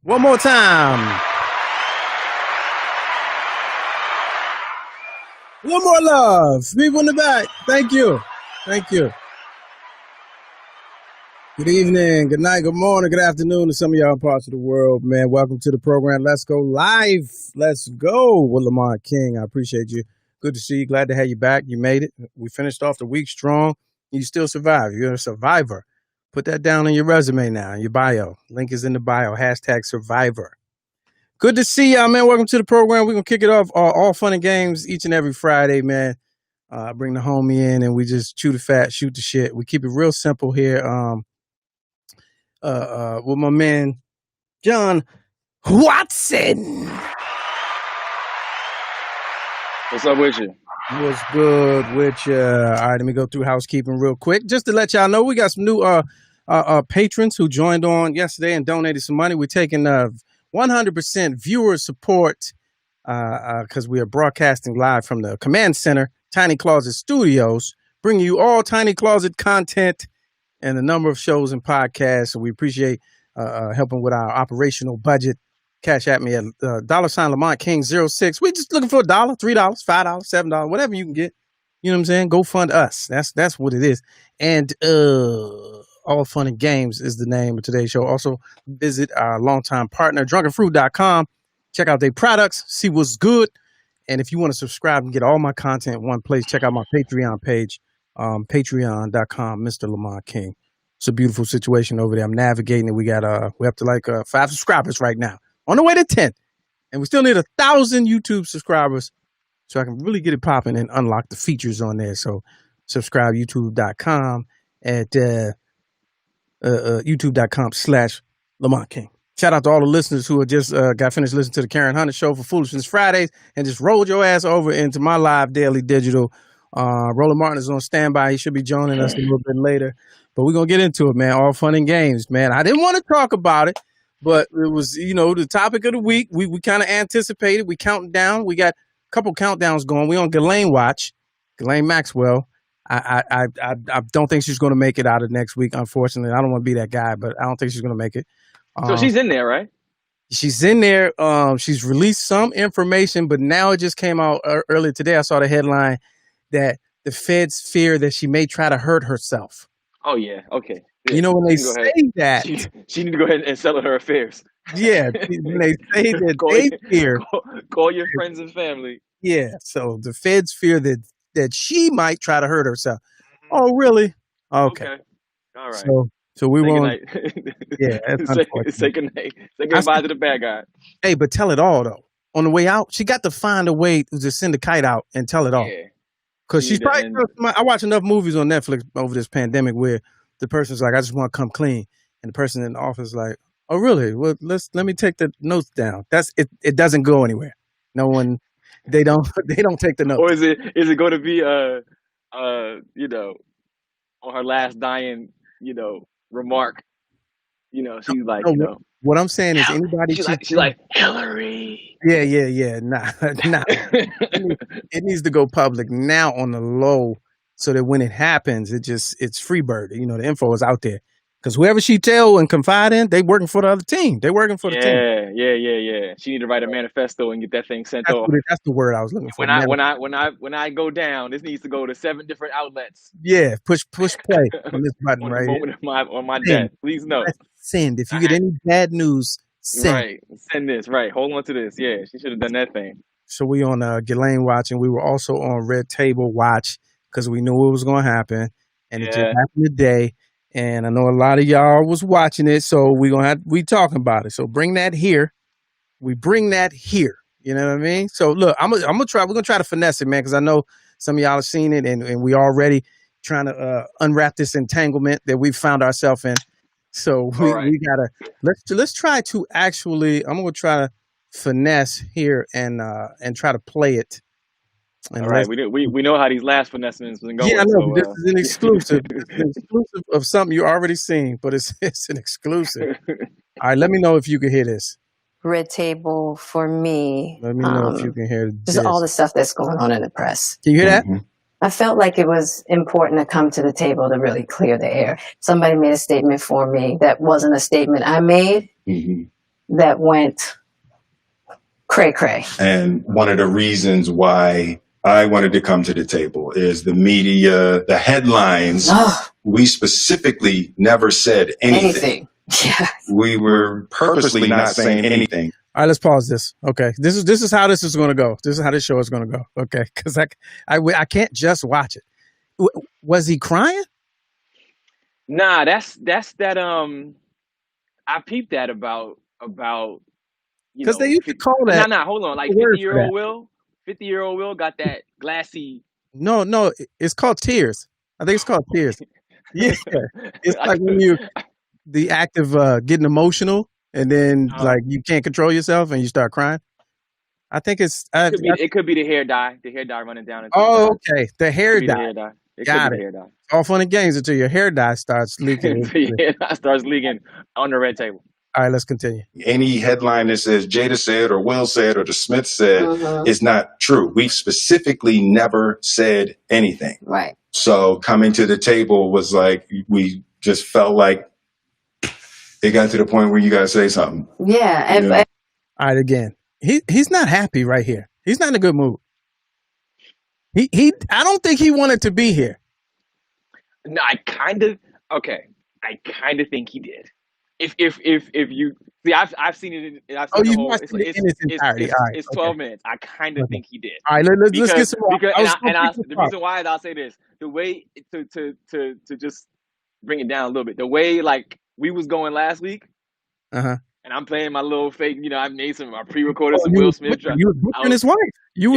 One more time. One more love. People in the back. Thank you. Thank you. Good evening, good night, good morning, good afternoon to some of y'all parts of the world, man. Welcome to the program. Let's go live. Let's go with Lamont King. I appreciate you. Good to see you. Glad to have you back. You made it. We finished off the week strong. You still survived. You're a survivor. Put that down on your resume now, in your bio. Link is in the bio. #survivor. Good to see y'all, man. Welcome to the program. We're going to kick it off all fun and games each and every Friday, man. Bring the homie in and we just chew the fat, shoot the shit. We keep it real simple here. With my man, John Watson. What's up with you? What's good with you? All right, let me go through housekeeping real quick. Just to let y'all know, we got some new patrons who joined on yesterday and donated some money. We're taking 100% viewer support because we are broadcasting live from the command center, Tiny Closet Studios, bringing you all Tiny Closet content and a number of shows and podcasts. So we appreciate helping with our operational budget. Cash at me at $ Lamont King 06. We're just looking for $1, $3, $5, $7, whatever you can get. You know what I'm saying? Go fund us. That's what it is. And All Fun and Games is the name of today's show. Also, visit our longtime partner, drunkenfruit.com. Check out their products, see what's good. And if you want to subscribe and get all my content in one place, check out my Patreon page, patreon.com, Mr. Lamont King. It's a beautiful situation over there. I'm navigating it. We're up to like 5 subscribers right now. On the way to 10. And we still need 1,000 YouTube subscribers so I can really get it popping and unlock the features on there. So subscribe youtube.com at youtube.com/Lamont King. Shout out to all the listeners who have just got finished listening to the Karen Hunter Show for Foolishness Fridays and just rolled your ass over into my live daily digital. Roland Martin is on standby. He should be joining us a little bit later. But we're going to get into it, man. All fun and games, man. I didn't want to talk about it, but it was, the topic of the week. We kind of anticipated. We counting down. We got a couple countdowns going. We on Ghislaine watch. Ghislaine Maxwell. I don't think she's going to make it out of next week, unfortunately. I don't want to be that guy, but I don't think she's going to make it. So she's in there, right? She's in there. She's released some information, but now it just came out earlier today. I saw the headline that the feds fear that she may try to hurt herself. Oh, yeah. Okay. Yeah. You know, when they say that. She need to go ahead and settle her affairs. Yeah. When they say that they fear. Call your friends and family. Yeah. So the feds fear that she might try to hurt herself. Oh, really? Okay. All right. So we won't. Yeah. Say goodnight. Say goodbye to the bad guy. Hey, but tell it all, though. On the way out, she got to find a way to send the kite out and tell it all. Yeah. Because she's probably. I watch enough movies on Netflix over this pandemic where the person's like, I just want to come clean. And the person in the office is like, oh, really? Well, let me take the notes down. That's it. It doesn't go anywhere. No one. They don't take the notes. Or is it going to be on her last dying, remark, she's like, what I'm saying is anybody she's like Hillary. Yeah. Nah. It needs to go public now on the low so that when it happens, it's free bird. The info is out there. Because whoever she tell and confide in, they working for the other team. They working for the team. Yeah. She need to write a manifesto and get that thing sent off. That's the word I was looking for. When I go down, this needs to go to 7 different outlets. Yeah, push play on this button right here. On my death. Please no. Send. If you get any bad news, send. Right. Send this. Right. Hold on to this. Yeah, she should have done that thing. So we on Ghislaine watch, and we were also on Red Table watch because we knew it was going to happen, and it just happened today. And I know a lot of y'all was watching it, so we talking about it. So bring that here. We bring that here. You know what I mean? So look, I'm gonna try. We're gonna try to finesse it, man, because I know some of y'all have seen it, and we already trying to unwrap this entanglement that we found ourselves in. So we gotta let's try to actually. I'm gonna try to finesse here and try to play it. And all right, we know how these last finessings been going. Yeah, I know. So, this is an exclusive. It's an exclusive of something you already seen, but it's an exclusive. All right, let me know if you can hear this. Red Table for me. Let me know if you can hear this. Just all the stuff that's going on in the press. Can you hear that? I felt like it was important to come to the table to really clear the air. Somebody made a statement for me that wasn't a statement I made. that went cray cray. And one of the reasons why I wanted to come to the table is the media, the headlines. We specifically never said anything. Yeah. We were purposely not saying anything. All right, let's pause this. Okay, this is how this is going to go. This is how this show is going to go. Okay, because I can't just watch it. Was he crying? Nah, that's that. I peeped that about Because they used to call that. Nah, hold on. Like 50-year-old Will got that glassy. No, it's called tears. I think it's called tears. Yeah, it's like when the act of getting emotional and then like you can't control yourself and you start crying. I think it could be the hair dye. The hair dye running down. Okay, the hair dye. Got it. It's all fun and games until your hair dye starts leaking. Your hair dye starts leaking on the red table. All right, let's continue. Any headline that says Jada said or Will said or the Smith said is not true. We've specifically never said anything. Right. So coming to the table was like, we just felt like it got to the point where you got to say something. Yeah. All right, again, he's not happy right here. He's not in a good mood. I don't think he wanted to be here. No, I kind of think he did. If you see, I've seen it. I've seen the whole. It's 12 minutes. I kind of think he did. All right, let's get some. The reason why I'll say this, the way to just bring it down a little bit, the way like we was going last week, and I'm playing my little fake. I made I pre-recorded some Will Smith. You was butchering his wife. You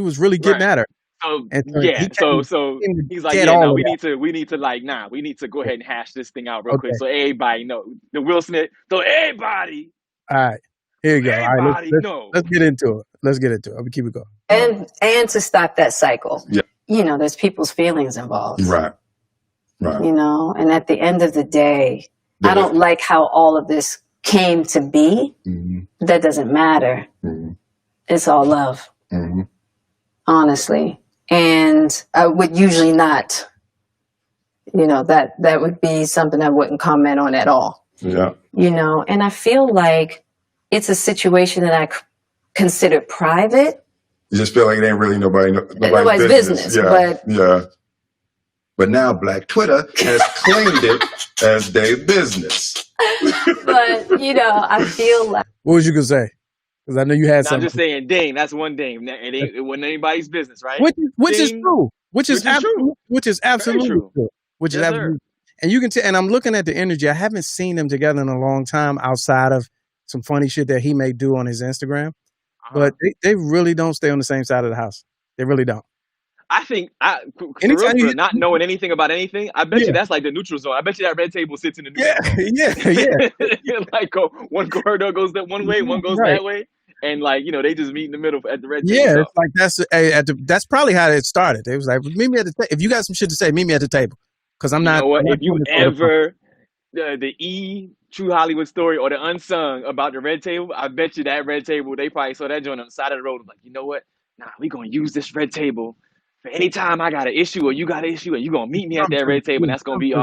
was really getting at her. So he's like, no, we need to go ahead and hash this thing out real quick, so everybody know the Will Smith. So everybody. All right, here you go. All right, let's get into it. I'm gonna keep it going. And to stop that cycle. Yeah. There's people's feelings involved. Right. And at the end of the day, I don't like how all of this came to be. Mm-hmm. That doesn't matter. Mm-hmm. It's all love. Mm-hmm. Honestly. And I would usually not, that would be something I wouldn't comment on at all. Yeah. And I feel like it's a situation that I consider private. You just feel like it ain't really nobody's business. But now Black Twitter has claimed it as their business. But, I feel like. What was you going to say? Because I know you had something. I'm just saying, dang, that's one ding. It wasn't anybody's business, right? Which is true. Which is absolutely true. Which is absolutely. And you can tell. And I'm looking at the energy. I haven't seen them together in a long time outside of some funny shit that he may do on his Instagram. But they really don't stay on the same side of the house. They really don't. I think for not knowing anything about anything, I bet you that's like the neutral zone. I bet you that red table sits in the neutral zone. Yeah. Like one corridor goes that one way, one goes that way. And they just meet in the middle at the red table. Yeah, it's like that's probably how it started. It was like, meet me at the table. If you got some shit to say, meet me at the table. Because I'm not. If you ever the True Hollywood story or the unsung about the red table, I bet you that red table, they probably saw that joint on the side of the road. Like, you know what? Nah, we gonna use this red table for any time I got an issue or you got an issue, and you gonna meet me at that red table. And that's gonna be you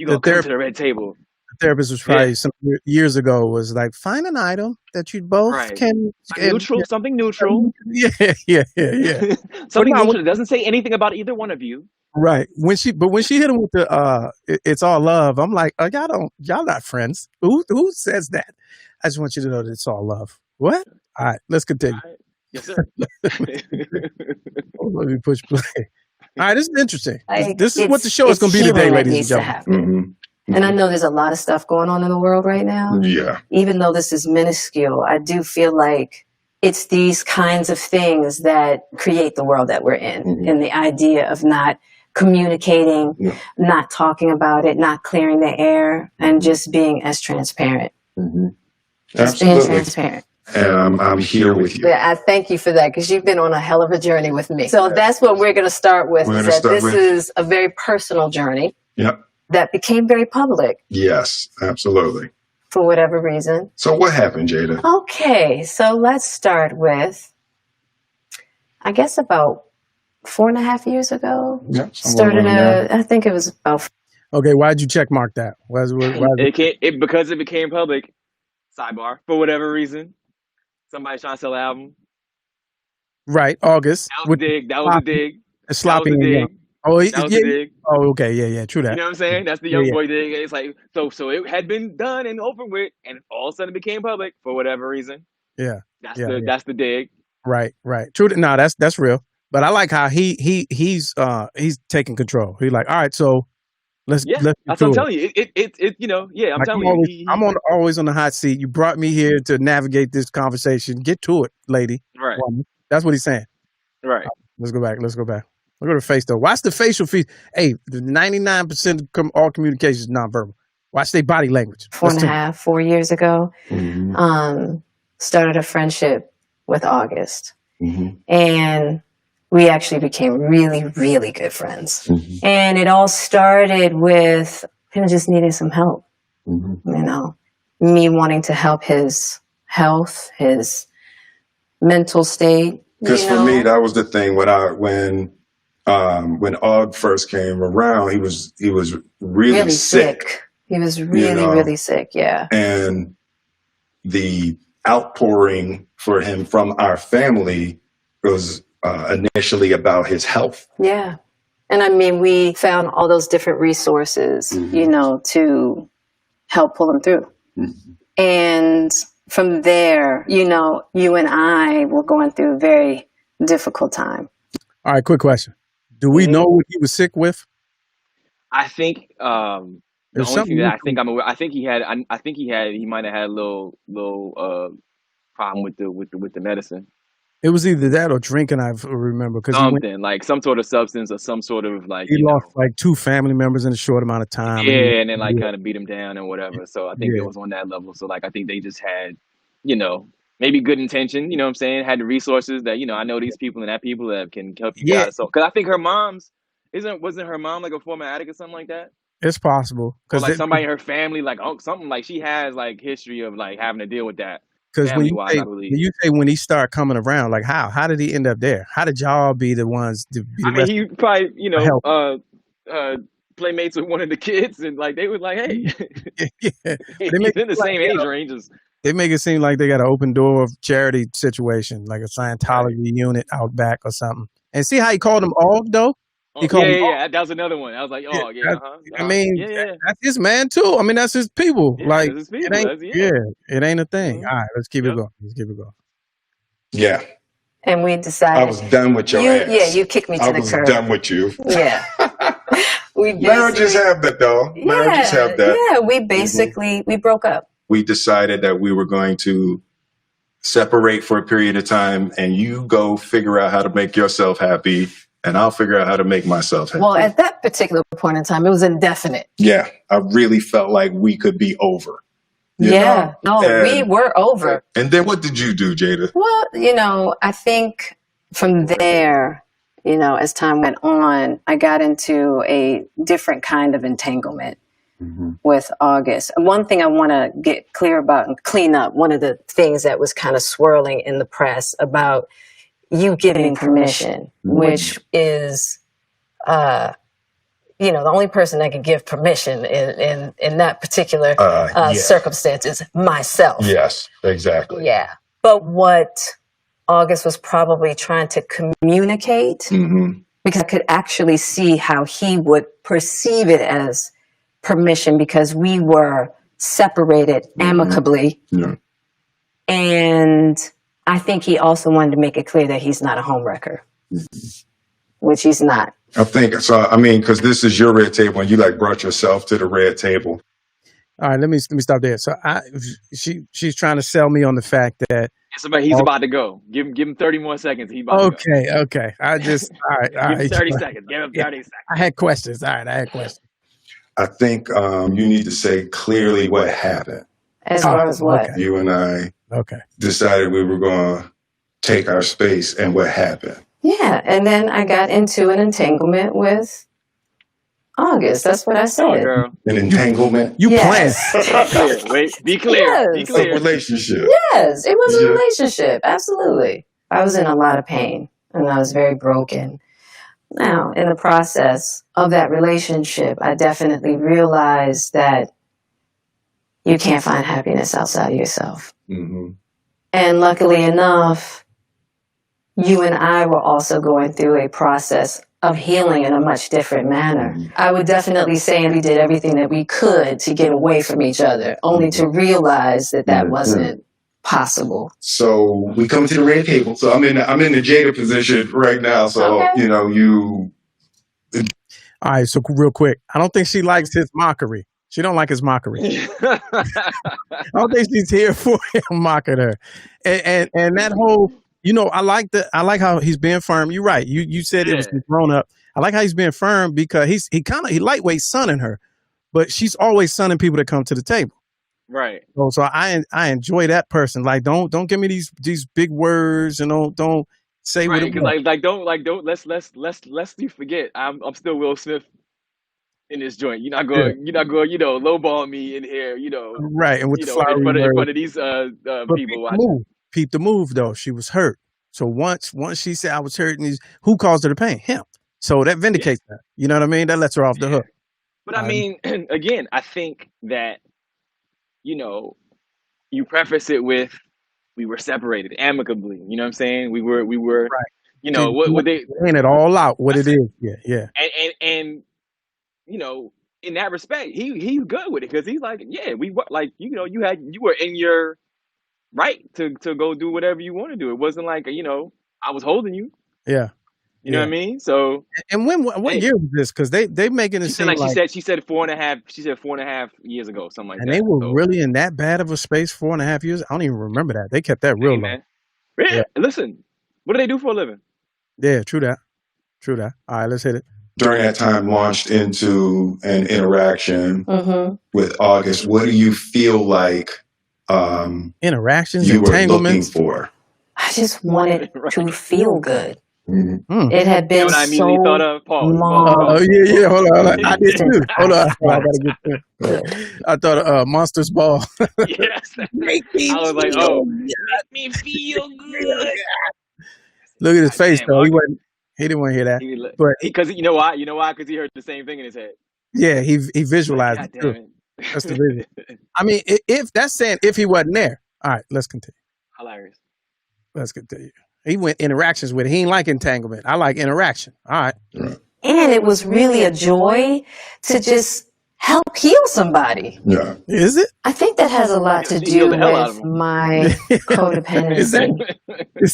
gonna come to the red table. The therapist was probably some years ago was like, find an item that you both can something neutral. Yeah. Something neutral that doesn't say anything about either one of you. Right. When she hit him with the it's all love, I'm like, y'all not friends. Who says that? I just want you to know that it's all love. What? All right, let's continue. All right. Yes, sir. Let me push play. All right, this is interesting. This is what the show is going to be today, ladies and gentlemen. Mm-hmm. And I know there's a lot of stuff going on in the world right now. Yeah. Even though this is minuscule, I do feel like it's these kinds of things that create the world that we're in. Mm-hmm. And the idea of not communicating, not talking about it, not clearing the air, and just being as transparent. Mm-hmm. Just being transparent. And I'm here with you. Yeah, I thank you for that because you've been on a hell of a journey with me. So that's what we're going to start with. This is a very personal journey. Yep. That became very public. Yes, absolutely. For whatever reason. So what happened, Jada? Okay, so let's start with, I guess about 4.5 years ago. Yeah. I think it was about. Okay, why'd you check mark that? Because it became public. Sidebar. For whatever reason, somebody's trying to sell an album. Right, August. That was a dig. That was a dig. That Sloppy was a and young. dig. Oh, That was a dig. Oh, okay, yeah, true that. You know what I'm saying? That's the young boy dig. It's like so it had been done and over with, and all of a sudden it became public for whatever reason. Yeah, That's the dig. Right. True. No, that's real. But I like how he's taking control. He's like, all right, so let's That's get what to I'm it. telling you. I'm Like, telling you. I'm always on the hot seat. You brought me here to navigate this conversation. Get to it, lady. Right. Woman. That's what he's saying. Right. Let's go back. Look at her face though. Watch the facial features. Hey, the 99% of all communication is nonverbal. Watch their body language. 4 years ago, started a friendship with August. And we actually became really, really good friends. And it all started with him just needing some help. You know, me wanting to help his health, his mental state. Because for me, that was the thing when Og first came around, he was really sick. He was really sick. Yeah. And the outpouring for him from our family was initially about his health. Yeah. And I mean, we found all those different resources, you know, to help pull him through. And from there, you know, you and I were going through a very difficult time. All right, quick question. Do we know what he was sick with? I think the only thing that I think he might have had a little problem with the medicine. It was either that or drinking, I remember. Something like some sort of substance or some sort of like he lost like 2 family members in a short amount of time. Yeah, and then like kind of beat him down and whatever. So I think it was on that level. So like I think they just had, you know, maybe good intention, you know what I'm saying? Had the resources that, you know, I know these people and that people that can help you out. So because I think her mom's wasn't her mom like a former addict or something like that? It's possible. Or like somebody in her family, like something like she has like history of like having to deal with that. Because when you say when he started coming around, like how did he end up there? How did y'all be the ones to be I mean, he probably, you know, playmates with one of the kids, and like they was like, hey, he's in the same age ranges. They make it seem like they got an open door charity situation, like a Scientology unit out back or something. And see how he called him Og though? That was another one. I was like, I mean, that's his man too. I mean, that's his people. Like, it ain't a thing. All right, let's keep it going. Yeah. And we decided. I was done with your ass. Yeah, you kicked me to the curb. I was done with you. Yeah. Marriages have that though. Marriages have that. Yeah, we basically, we broke up. We decided that we were going to separate for a period of time, and you go figure out how to make yourself happy. And I'll figure out how to make myself happy. Well, at that particular point in time, it was indefinite. Yeah, I really felt like we could be over. We were over. And then what did you do, Jada? Well, you know, I think from there, you know, as time went on, I got into a different kind of entanglement with August. One thing I want to get clear about and clean up, one of the things that was kind of swirling in the press about you giving permission, which is, you know, the only person that can give permission in that particular circumstance is myself. Yes, exactly. Yeah. But what August was probably trying to communicate, because I could actually see how he would perceive it as permission because we were separated amicably. Yeah. And I think he also wanted to make it clear that he's not a homewrecker, which he's not. I think so. I mean, because this is your red table, and you like brought yourself to the red table. All right, let me stop there. So she's trying to sell me on the fact that he's about to go. Give him 30 more seconds. He about to go. Okay. I just all right. Give him 30 seconds. Give him 30 seconds. I had questions. All right, I had questions. I think you need to say clearly what happened. As far as what? Okay. You and I decided we were going to take our space, and what happened? Yeah, and then I got into an entanglement with August. That's what I said. An entanglement? You planned. Be clear. Yes. A relationship. Yes, it was a relationship. Absolutely. I was in a lot of pain, and I was very broken. Now, in the process of that relationship, I definitely realized that you can't find happiness outside of yourself. Mm-hmm. And luckily enough, you and I were also going through a process of healing in a much different manner. I would definitely say we did everything that we could to get away from each other, only to realize that that wasn't possible. So we come to the red table. So I'm in the Jada position right now. So, Okay. All right, so real quick, I don't think she likes his mockery. She don't like his mockery. I don't think she's here for him mocking her. And that whole, I like how he's being firm. You're right. You said it was grown up. I like how he's being firm because he lightweight sunning her, but she's always sunning people that come to the table. Right. So I enjoy that person. Like don't give me these big words and don't say what it was. Don't let's you forget I'm still Will Smith in this joint. You're not going lowball me in here, Right, and with the flowery in front words. of these But people watching. Peep the move though. She was hurt. So once she said I was hurt, and who caused her the pain? Him. So that vindicates her. You know what I mean? That lets her off the hook. But I mean, again, I think that you preface it with we were separated amicably. You know what I'm saying? We were right. what they laying it all out what it is. Yeah. And in that respect, he's good with it because he's like, we like you were in your right to go do whatever you want to do. It wasn't like I was holding you. Yeah. You know what I mean? So and what year was this? Because they making it seem like she said 4.5. She said 4.5 years ago, something like that. And they were really in that bad of a space 4.5 years. I don't even remember that. They kept that real low. Yeah. Listen, what do they do for a living? Yeah, true that. All right, let's hit it. During that time, launched into an interaction with August. What do you feel like interactions, you were looking entanglements for? I just wanted to feel good. Mm-hmm. It had been I so immediately thought of Paul. long. Yeah. Hold on. I did too. Hold on. I gotta get there. I thought of Monsters Ball. Yes. Make me I was like, let me feel good. Look at his face though. He didn't want to hear that. But because you know why? Because he heard the same thing in his head. Yeah, he visualized it too. That's the vision. I mean, if that's saying if he wasn't there. All right, let's continue. Hilarious. Let's continue. He went interactions with it. He ain't like entanglement. I like interaction. All right. And it was really a joy to just help heal somebody. Yeah. Is it? I think that has a lot to do with my codependency,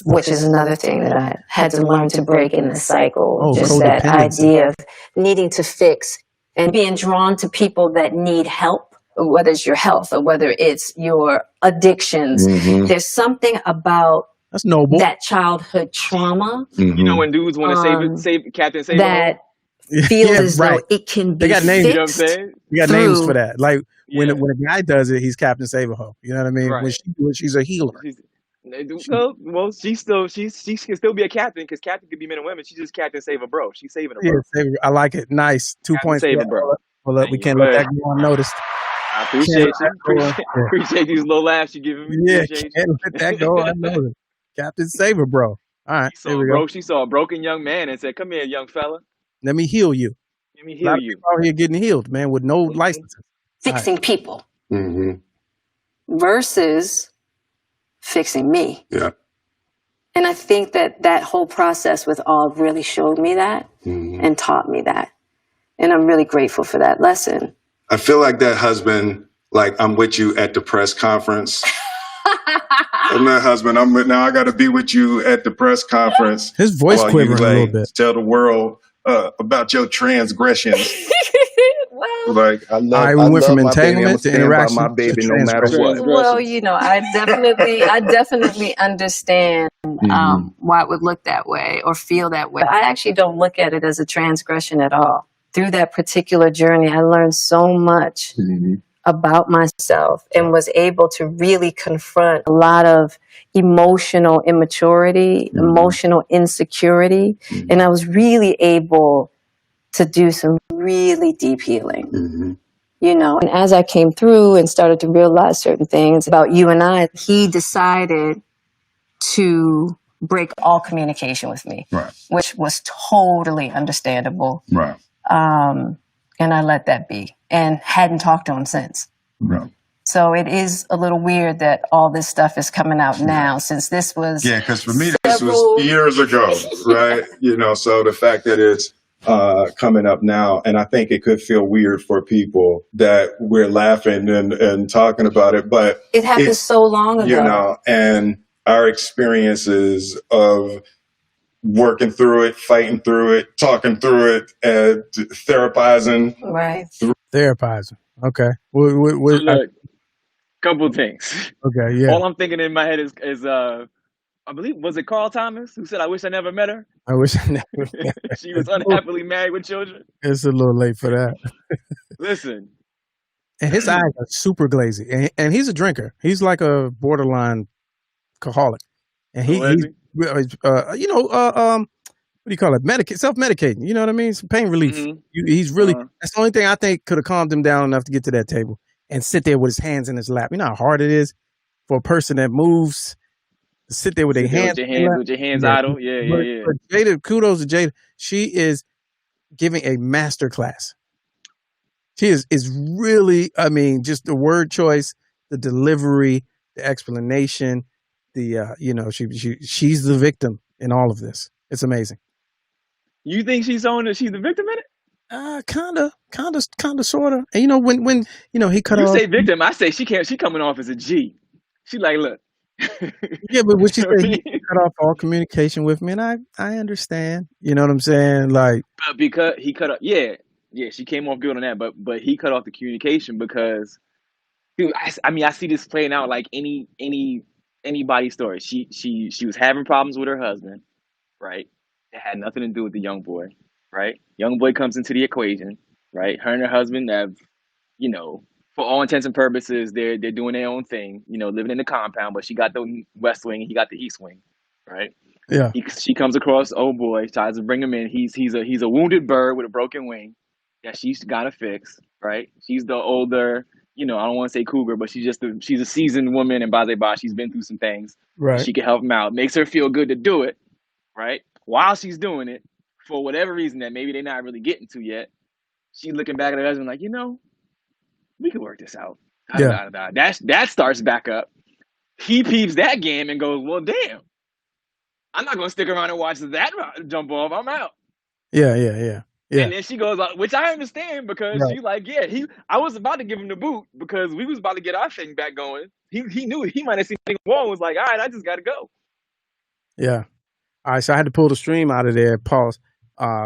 which is another thing that I had to learn to break in the cycle. Just that idea of needing to fix and being drawn to people that need help, whether it's your health or whether it's your addictions. There's something about that's noble. That childhood trauma. When dudes want to save Captain Save that feel as though it can be they got names. fixed. You know what I'm saying? You got names for that. Like when a guy does it, he's Captain Save-A-Ho. You know what I mean? Right. When she do it, she's a healer. Well, she can still be a captain because captain could be men and women. She's just Captain Save-A-Bro. She's saving a bro. Yeah, I like it. Nice. 2 points. Save a bro. Hold up. We can't let that go unnoticed. I appreciate you. Appreciate these little laughs you giving me. Yeah, can't let that go unnoticed. Captain Saver, bro. All right, here we go. She saw a broken young man and said, "Come here, young fella. Let me heal you." Let me heal you. Out here getting healed, man, with no licenses. Fixing people versus fixing me. Yeah. And I think that whole process with all really showed me that and taught me that. And I'm really grateful for that lesson. I feel like that husband, like I'm with you at the press conference. I'm that husband. Now I got to be with you at the press conference. His voice quivering a little bit. Tell the world about your transgressions. Well, I love. We went from entanglement to interaction. My baby, no matter what. Well, I definitely understand why it would look that way or feel that way. I actually don't look at it as a transgression at all. Through that particular journey, I learned so much about myself and was able to really confront a lot of emotional immaturity, emotional insecurity. And I was really able to do some really deep healing, And as I came through and started to realize certain things about you and I, he decided to break all communication with me, which was totally understandable. Right. And I let that be and hadn't talked to him since. Right. So it is a little weird that all this stuff is coming out now, since this was because for me this was years ago, right? So the fact that it's coming up now, and I think it could feel weird for people that we're laughing and talking about it, but it happened so long ago. And our experiences of working through it, fighting through it, talking through it, and therapizing. Right. Therapizing. Okay. So look, couple things. Okay. Yeah. All I'm thinking in my head is I believe, was it Carl Thomas who said, "I wish I never met her"? I wish I never. She was unhappily married with children. It's a little late for that. Listen. And his eyes are super glazy, and he's a drinker. He's like a borderline alcoholic, and what do you call it? Self-medicating. You know what I mean? Some pain relief. Mhm. He's really. That's the only thing I think could have calmed him down enough to get to that table and sit there with his hands in his lap. You know how hard it is for a person that moves to sit there with their hands with your hands idle. Yeah. But Jada, kudos to Jada. She is giving a master class. She is really, I mean, just the word choice, the delivery, the explanation, she's the victim in all of this. It's amazing. You think she's the victim in it? Kinda, sorta. And when he cut off. You say victim, I say she coming off as a G. She like, look. Yeah, but what she said, he cut off all communication with me, and I understand. You know what I'm saying? Like, because he cut off, yeah, she came off good on that, but he cut off the communication because, dude, I see this playing out like anybody's story. She was having problems with her husband, right? It had nothing to do with the young boy, right? Young boy comes into the equation, right? Her and her husband have, for all intents and purposes, they're doing their own thing, living in the compound, but she got the west wing, he got the east wing, right? Yeah. She comes across, oh boy, tries to bring him in. He's a wounded bird with a broken wing that she's got to fix, right? She's the older, I don't want to say cougar, but she's a seasoned woman, and she's been through some things. Right. She can help him out. Makes her feel good to do it, right? While she's doing it, for whatever reason that maybe they're not really getting to yet, she's looking back at her husband like, we can work this out. Yeah. That starts back up. He peeps that game and goes, well, damn. I'm not going to stick around and watch that jump off. I'm out. Yeah. And then she goes, which I understand because she's like, I was about to give him the boot because we was about to get our thing back going. He knew he might have seen the wall, was like, all right, I just got to go. Yeah. All right. So I had to pull the stream out of there. Pause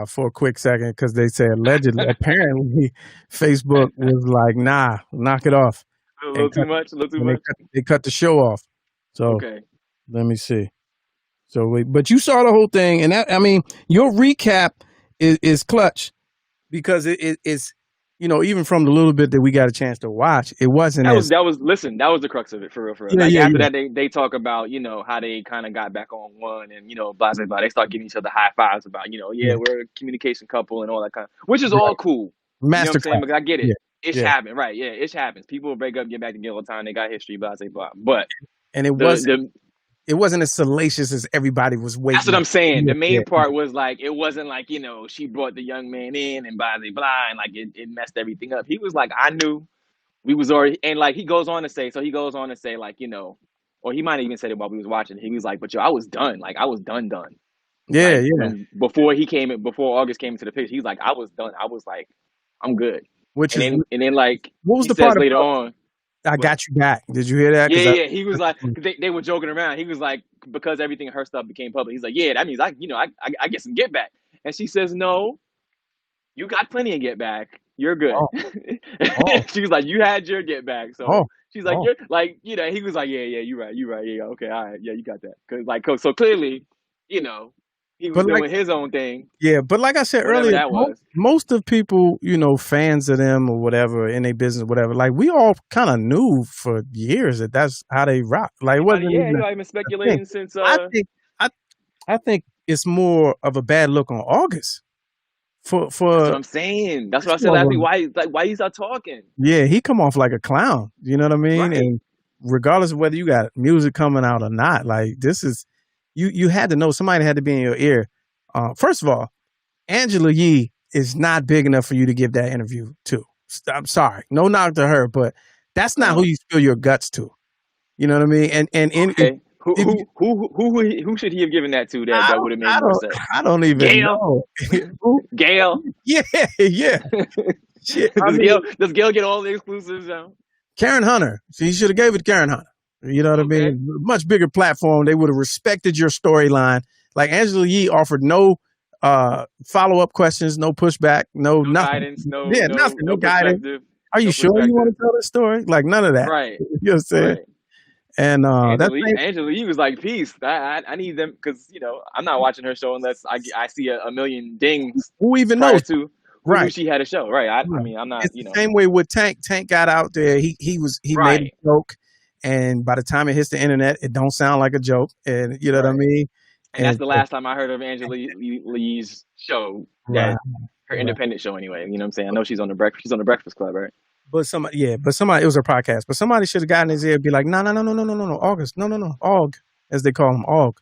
for a quick second because they say allegedly, apparently Facebook was like, nah, knock it off. A little too much. They cut the show off. So let me see. So but you saw the whole thing, and your recap is clutch because it's even from the little bit that we got a chance to watch, it wasn't. That was the crux of it for real. After that, they talk about how they kind of got back on one, and blah blah blah. They start giving each other high fives about we're a communication couple and all that kind of, which is all cool. Master class. Because I get it. It happens, right? Yeah, it happens. People break up, get back together all the time. They got history, blah blah blah. But it wasn't as salacious as everybody was waiting. That's what I'm saying. The main part was like, it wasn't like, she brought the young man in and blah, blah, blah, and like it messed everything up. He was like, I knew we was already, and like he goes on to say like, or he might have even said it while we was watching. He was like, but I was done. Like I was done. Yeah, like, before August came into the picture, he's like, I was done. I was like, I'm good. And then like, what was the part later on? I got you back. Did you hear that? Yeah. He was like, they were joking around. He was like, because everything her stuff became public. He's like, yeah, that means I get some get back. And she says, no, you got plenty of get back. You're good. She was like, you had your get back. So she's like, you're like, he was like, yeah, you're right. Yeah, okay, all right, yeah, you got that. Cause so clearly, he was doing his own thing. Yeah, but like I said earlier, most of people, fans of them or whatever in their business, whatever, like we all kind of knew for years that that's how they rock. Like, it wasn't I've been speculating since. I think it's more of a bad look on August. For that's what I'm saying. That's what I said last week. Why you start talking? Yeah, he come off like a clown. You know what I mean? Right. And regardless of whether you got music coming out or not, like this is. You had to know, somebody had to be in your ear. First of all, Angela Yee is not big enough for you to give that interview to. I'm sorry. No knock to her, but That's not who you spill your guts to. You know what I mean? And Okay. if you, Who should he have given that to that would have made more sense? I don't even Gail? know. Who? Gail? Yeah, yeah. Shit. I Does mean, Gail get all the exclusives now? Karen Hunter. She should have gave it to Karen Hunter. You know what I Okay. mean? Much bigger platform. They would have respected your storyline. Like Angela Yee offered no follow-up questions, no pushback, no nothing. Guidance, nothing, no guidance. perspective. Are you no sure you perspective. want to tell this story? Like none of that. Right. You know what I'm saying? Right. And Angela Yee was like, peace. I need them because I'm not watching her show unless I see a million dings who even prior knows? to who Right. knew she had a show. Right. I mean, I'm not. It's the same way with Tank. Tank got out there. He made Right. a joke, and by the time it hits the internet, it don't sound like a joke. And you know what I Right. mean? And that's the last time I heard of Angela Lee's show. Right. Her independent show anyway. You know what I'm saying? I know she's on the Breakfast Club, right? But somebody, it was her podcast. But somebody should have gotten his ear and be like, no, August, no, Aug, as they call him, Aug.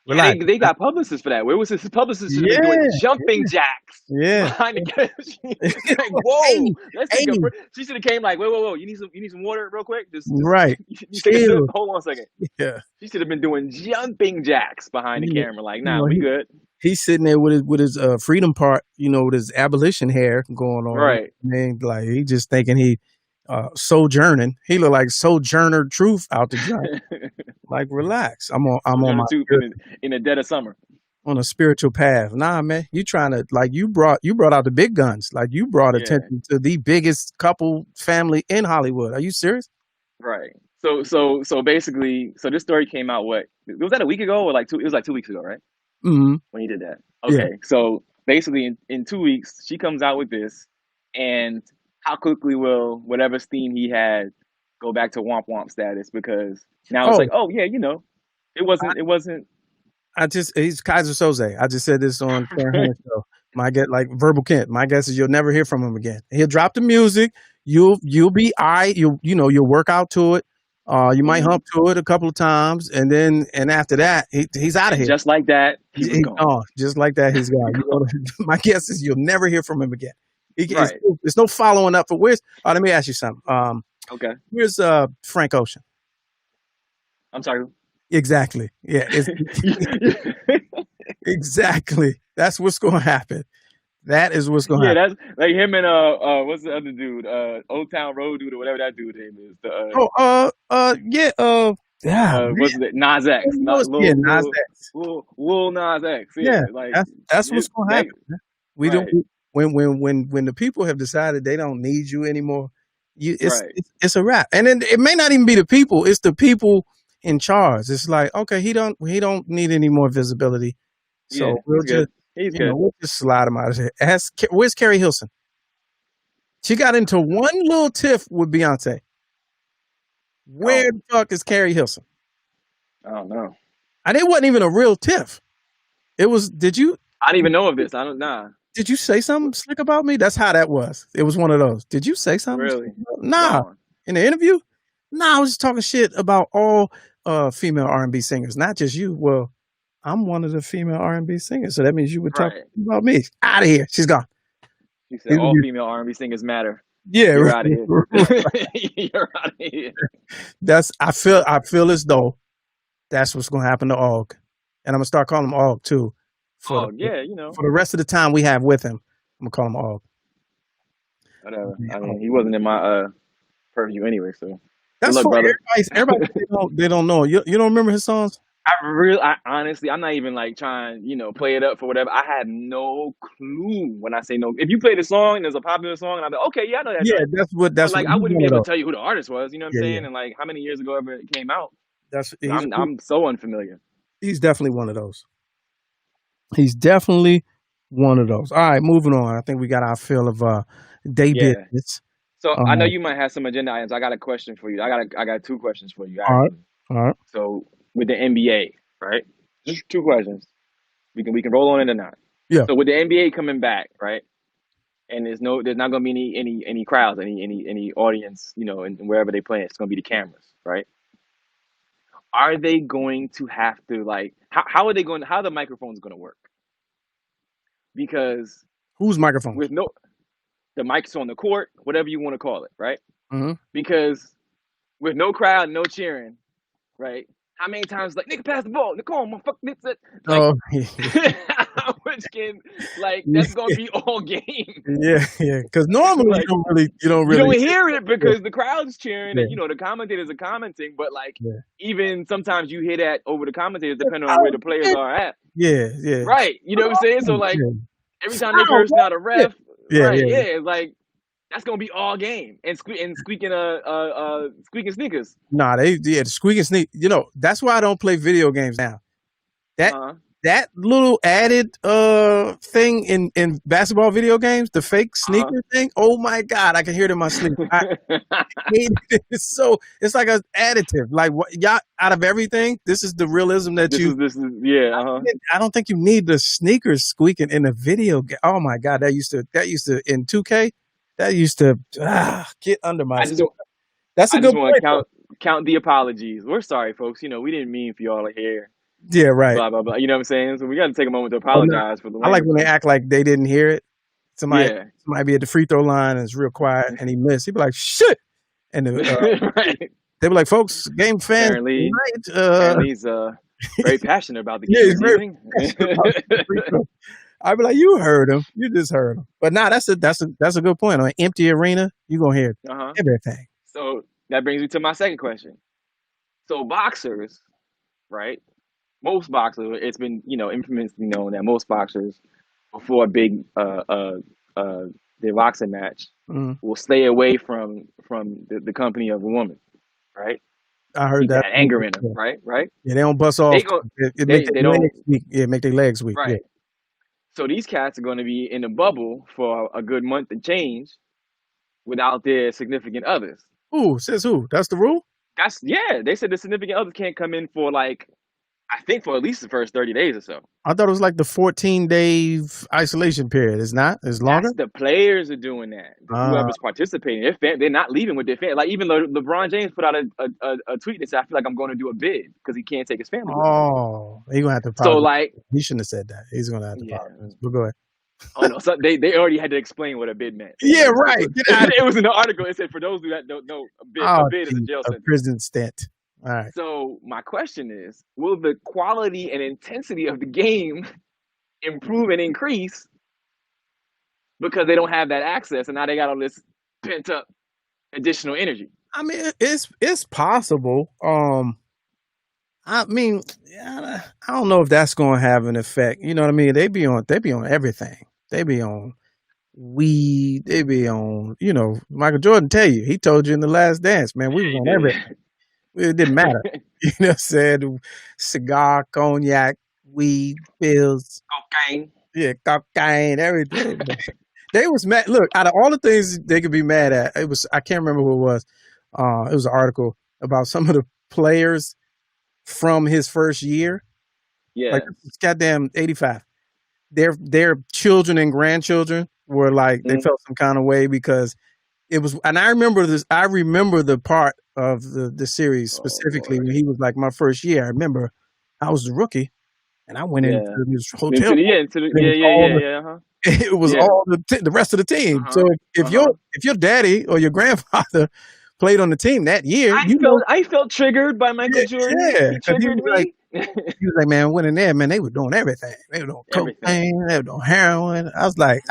Yeah, they got publicists for that. Where was his publicist? Should have been doing jumping jacks behind the couch. Like, whoa, let's take a break. She should have came like, whoa, you need some water real quick. Just right. You take a sip. Hold on a second. Yeah. She should have been doing jumping jacks behind the camera. Like, nah, we good. He's sitting there with his freedom part, with his abolition hair going on. Right. And like he just thinking he sojourning. He look like Sojourner Truth out the joint. Like, relax. I'm on my in the dead of summer. On a spiritual path. Nah, man. You trying to you brought out the big guns. Like you brought attention to the biggest couple family in Hollywood. Are you serious? Right. So basically, this story came out was that a week ago or it was like 2 weeks ago, right? Mm-hmm. When he did that. Okay. Yeah. So basically in 2 weeks, she comes out with this, and how quickly will whatever steam he had go back to womp womp status? Because now it's like, oh yeah, it wasn't. He's Kaiser Soze. I just said this on Karen Hunter show. My guess, like Verbal Kent. My guess is you'll never hear from him again. He'll drop the music. You'll be you'll work out to it. You might hump to it a couple of times, and after that, he's out of here. Just like that, he's gone. Oh, just like that, he's gone. My guess is you'll never hear from him again. There's no following up for where's. Let me ask you something. Okay. Where's Frank Ocean? I'm sorry. Exactly. Yeah. Exactly. That's what's going to happen. That is what's going to happen. Yeah, that's like him and what's the other dude? Old Town Road dude or whatever that dude name is. What's it? Nas X. Nas X. Lil Nas X. Yeah. Like that's what's going to happen. We don't. When the people have decided they don't need you anymore, it's a wrap. And then it may not even be the people; it's the people in charge. It's like, okay, he don't need any more visibility, so we'll just slide him out of here. Where's Carrie Hilson? She got into one little tiff with Beyonce. Where the fuck is Carrie Hilson? I don't know. And it wasn't even a real tiff. It was. Did you? I didn't even know of this. I don't know. Did you say something slick about me? That's how that was. It was one of those. Did you say something? Really? Nah. In the interview? Nah, I was just talking shit about all female R&B singers, not just you. Well, I'm one of the female R&B singers, so that means you would talk about me. Out of here. She's gone. She said all female R&B singers matter. Yeah, you're out of here. You're out of here. I feel as though that's what's going to happen to Og, and I'm gonna start calling him Og too. For the rest of the time we have with him, I'm gonna call him Og. Whatever. I mean, he wasn't in my purview anyway, so. That's look, brother. Everybody they don't know. You don't remember his songs? I honestly, I'm not even like trying, play it up for whatever. I had no clue when I say no. If you play the song and there's a popular song, and I'm like, okay, yeah, I know that. Yeah, that's like I wouldn't be able to tell you who the artist was. You know what I'm saying? And like how many years ago ever it came out. I'm so unfamiliar. He's definitely one of those. He's definitely one of those. All right, moving on. I think we got our fill of day business. So I know you might have some agenda items. I got a question for you. I got two questions for you. All right. So with the NBA, right? Just two questions. We can roll on it or not. Yeah. So with the NBA coming back, right? And there's not going to be any crowds, any audience, and wherever they play, it's going to be the cameras, right? Are they going to have to how are the microphones going to work? Because whose microphone? With the mics on the court, whatever you want to call it, right? Mm-hmm. Because with no crowd, no cheering, right? How many times like nigga pass the ball, come on, motherfucker, that's it. Like Oh, which can like yeah, that's gonna be all game. yeah. Because normally Like you don't you don't really, hear it yeah, because the crowd's cheering yeah, and the commentators are commenting, but like yeah. even sometimes you hear that over the commentators depending on where Oh, the players yeah, are at. yeah. Right. You know what I'm saying? So like Yeah. every time they Foul, cursing out a yeah, ref, yeah, right, yeah. yeah, it's like that's gonna be all game and squeaking sneakers. Nah, the squeaking sneak. That's why I don't play video games now. That Uh-huh. that little added thing in basketball video games, the fake sneaker thing. Oh my god, I can hear it in my sleep. I hate it. It's like an additive. Like what y'all out of everything, this is the realism that this you. is yeah, I don't think you need the sneakers squeaking in a video game. Oh my god, that used to in 2K. That used to get under my I just skin. That's a I good just want point, to though. count the apologies. We're sorry, folks. We didn't mean for y'all to hear Yeah, right. blah blah blah. You know what I'm saying? So we got to take a moment to Oh no, apologize for the I like language. when they act like they didn't hear it. Somebody Yeah. might be at the free throw line and it's real quiet and he missed. He'd be like, shit. And Right. they be like, folks, game fans Apparently tonight. he's very passionate about the Yeah, game he's this very evening. passionate about the free throw. I'd be like, you heard him. You just heard him. But nah, that's a good point. On an empty arena, you're gonna hear Uh-huh. everything. So that brings me to my second question. So boxers, right? Most boxers, it's been, infamously known that most boxers before a big their boxing match Mhm. will stay away from the company of a woman, right? I heard Keep that. that anger in them, right? Right? Yeah, they don't bust off. They go It make they their don't legs weak. Yeah, make their legs weak. Yeah. right. So these cats are going to be in a bubble for a good month and change without their significant others. Who says who? That's the rule? They said the significant others can't come in for I think for at least the first 30 days or so. I thought it was like the 14-day isolation period. It's not. It's longer. That's the players are doing that. Whoever's participating, they're not leaving with their family. Like even LeBron James put out a tweet that said, "I feel like I'm going to do a bid because he can't take his family with him." Oh, he's gonna have to So apologize. He shouldn't have said that. He's gonna have to yeah. apologize. But go ahead. Oh no, so they already had to explain what a bid meant. Yeah, right. Get out of It was in the article. It said, for those who don't know, a bid is a jail sentence. Prison stint. All right. So my question is, will the quality and intensity of the game improve and increase because they don't have that access and now they got all this pent up additional energy? I mean, it's possible. I mean, I don't know if that's going to have an effect. You know what I mean? They be on everything. They be on weed. They be on, Michael Jordan tell you. He told you in The Last Dance, man, we was on everything. It didn't matter. You know what I'm saying? Cigar, cognac, weed, pills. Cocaine. Yeah, cocaine, everything. They was mad. Look, out of all the things they could be mad at, I can't remember who it was. It was an article about some of the players from his first year. Yeah. Like it's goddamn 85. Their children and grandchildren were like, they felt some kind of way because it was, and I remember the part of the series specifically when he was like my first year. I remember I was a rookie and I went into this hotel. It was all the rest of the team. So if your daddy or your grandfather played on the team that year, I felt triggered by Michael Jordan. Yeah, He triggered me. he was like, man, went in there, man, they were doing everything. They were doing cocaine, they were doing heroin. I was like,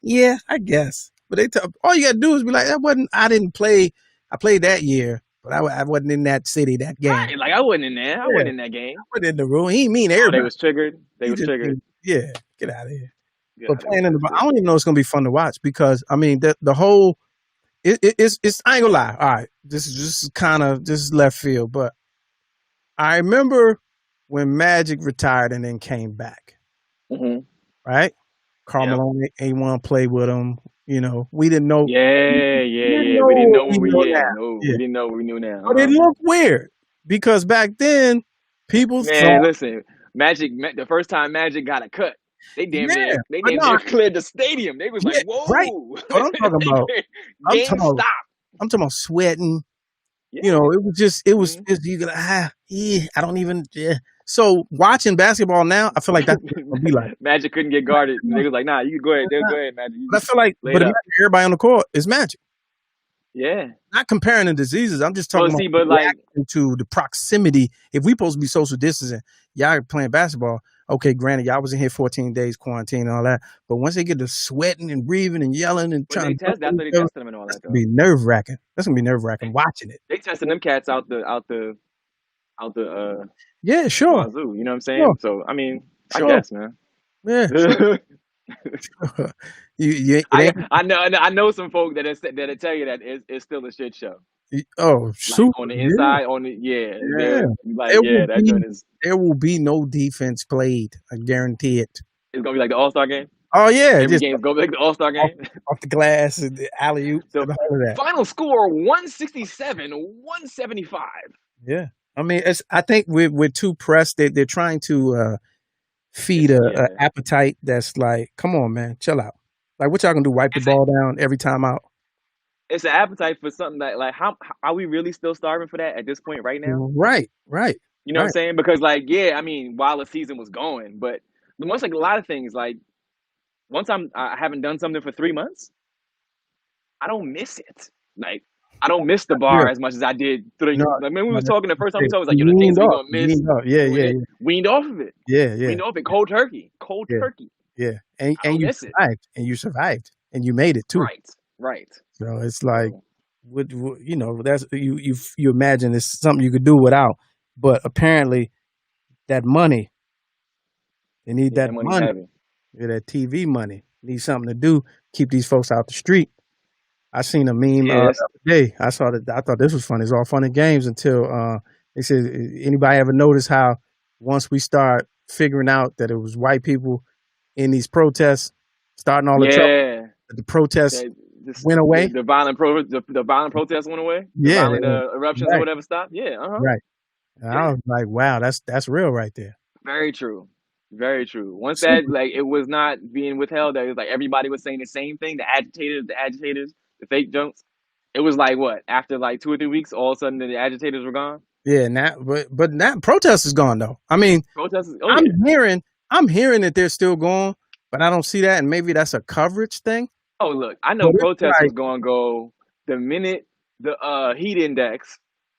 yeah, I guess. But all you got to do is be like, I didn't play. I played that year, but I wasn't in that city that game. Right, like I wasn't in there. I wasn't in that game. I wasn't in the room. He didn't mean everybody. They was triggered. They was triggered. Yeah, get out of here. But playing in I don't even know it's gonna be fun to watch because I mean the whole it's I ain't gonna lie. All right, this is left field, but I remember when Magic retired and then came back. Right? Carmelo ain't want to play with him. We didn't know. We didn't know what we knew now. We didn't know what we knew now. But it looked weird because back then people thought, listen, Magic. The first time Magic got a cut, they damn near cleared the stadium. They was like, "Whoa!" Right. What I'm talking about. I'm talking about sweating. Yeah. It was just you gotta I don't even. Yeah. So watching basketball now, I feel like that's what it's gonna be like. Magic couldn't get guarded. They was like, "Nah, you can go ahead. Go ahead, Magic." But I feel like, everybody on the court is Magic. Yeah. Not comparing the diseases. I'm just talking Well, about see, the but like, reaction to the proximity. If we supposed to be social distancing, y'all playing basketball. Okay, granted, y'all was in here 14 days quarantine and all that. But once they get to sweating and breathing and yelling and but trying they to jump test on after each they other, tested them and all that's that gonna be though. nerve wracking. That's gonna be nerve wracking watching it. They testing them cats out the Yeah, sure, wazoo. You know what I'm sure, saying? So I mean, I sure. guess, man. Yeah, sure. It ain't. I know some folk that'll tell you that it's still a shit show. Oh, Like super. on the Yeah, inside, yeah. they're like, yeah, that joint is There will be no defense played. I guarantee it. it's gonna be like the All-Star game. Oh yeah, Every just game's gonna be like the All-Star off, game. off the glass and the alley oop So and all of that. final score 167-175. Yeah, I mean, I think we're too pressed. They're trying to feed a Yeah. appetite that's like, come on, man, chill out. Like, what y'all gonna do? Wipe the ball down every time out? It's an appetite for something that like how are we really still starving for that at this point right now? Right, right, You know what I'm right. saying? Because like, yeah, I mean, while the season was going, but once like a lot of things, like once I haven't done something for 3 months, I don't miss it. Like I don't miss the bar Yeah. as much as I did 3. No, Like when we no, was talking the first time we that's talked, it was like, you the things weaned we off. gonna You miss weaned off. Yeah, doing yeah, it, weaned off of it. yeah, yeah, Weaned off it. Cold turkey. Cold yeah, turkey. yeah. And I don't you miss it. survived, and you survived, and you made it too. Right. Right. So it's like, So, you know, that's you imagine it's something you could do without, but apparently that money, they need yeah, that that money's money, heavy. yeah, that TV money, need something to do, keep these folks out the street. I seen a meme Yeah, the other day. I thought this was funny. It's all fun and games until they said, anybody ever notice how once we start figuring out that it was white people in these protests, starting all the trouble, yeah. the protests went The, away. the violent protests went away. The Yeah, violent eruptions or right, whatever stopped. Yeah, right. And I yeah. was like, wow, that's real right there. Very true. Very true. Once that Super. like it was not being withheld, that it was like everybody was saying the same thing. The agitators, the fake junks. It was like what after like 2 or 3 weeks, all of a sudden the agitators were gone. Yeah, now but now protest is gone though. I mean, Protesters. Oh I'm yeah. hearing that they're still going, but I don't see that, and maybe that's a coverage thing. Oh look, I But know it's protest like, was gonna go the minute the heat index